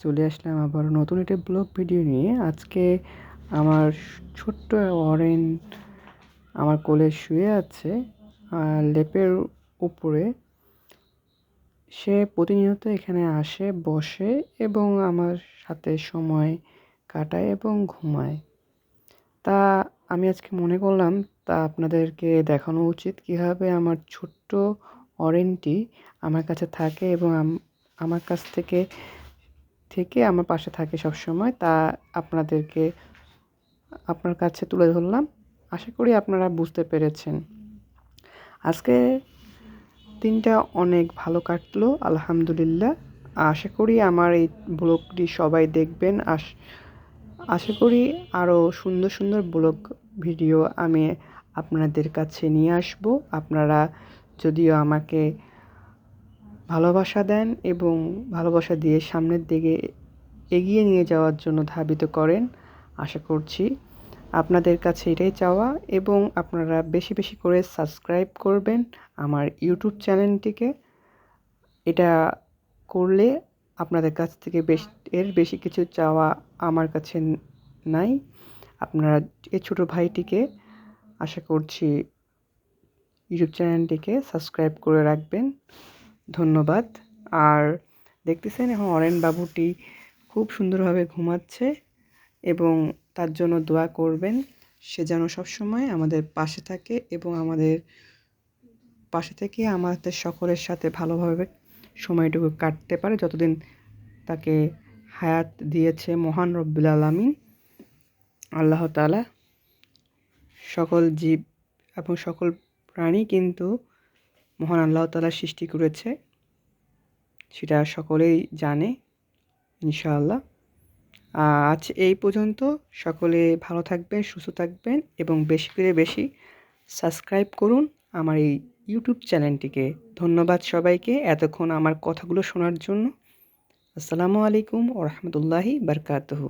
চলে আসলাম আবার নতুন একটা ব্লগ ভিডিও নিয়ে। আজকে আমার ছোট্ট অরেন আমার কোলে শুয়ে আছে লেপের উপরে। সে প্রতিনিয়ত এখানে আসে, বসে এবং আমার সাথে সময় কাটায় এবং ঘুমায়। তা আমি আজকে মনে করলাম আপনাদেরকে দেখানো উচিত কীভাবে আমার ছোট্ট অরেনটি আমার কাছে থাকে এবং আমার কাছ থেকে আমার পাশে থাকে সবসময়। তা আপনাদেরকে আপনার কাছে তুলে ধরলাম। আশা করি আপনারা বুঝতে পেরেছেন। আজকে দিনটা অনেক ভালো কাটলো, আলহামদুলিল্লাহ। আশা করি আমার এই ব্লগটি সবাই দেখবেন। আশা করি আরও সুন্দর সুন্দর ব্লগ ভিডিও আমি আপনাদের কাছে নিয়ে আসব। আপনারা যদিও আমাকে ভালোবাসা দেন এবং ভালোবাসা দিয়ে সামনের দিকে এগিয়ে নিয়ে যাওয়ার জন্য ধাবিত করেন, আশা করছি আপনাদের কাছে এটাই চাওয়া। এবং আপনারা বেশি বেশি করে সাবস্ক্রাইব করবেন আমার ইউটিউব চ্যানেলটিকে। এটা করলে আপনাদের কাছ থেকে এর বেশি কিছু চাওয়া আমার কাছে নাই। আপনারা এই ছোটো ভাইটিকে আশা করছি ইউটিউব চ্যানেলটিকে সাবস্ক্রাইব করে রাখবেন। ধন্যবাদ। আর দেখতেছেন এখন অরেন বাবুটি খুব সুন্দরভাবে ঘুমাচ্ছে এবং তার জন্য দোয়া করবেন। সে যেন সবসময় আমাদের পাশে থাকে এবং আমাদের পাশে থেকে আমাদের সকলের সাথে ভালোভাবে সময়টুকু কাটতে পারে, যতদিন তাকে হায়াত দিয়েছে মহান রব্বুল আলামিন আল্লাহ তাআলা। সকল জীব এবং সকল প্রাণী কিন্তু মহান আল্লাহ তাআলা সৃষ্টি করেছে, সেটা সকলেই জানে ইনশাআল্লাহ। আজ এই পর্যন্ত। সকলে ভালো থাকবেন, সুস্থ থাকবেন এবং বেশি করে বেশি সাবস্ক্রাইব করুন আমার এই ইউটিউব চ্যানেলটিকে। ধন্যবাদ সবাইকে এতক্ষণ আমার কথাগুলো শোনার জন্য। আসসালামু আলাইকুম ওয়া রাহমাতুল্লাহি বারাকাতুহু।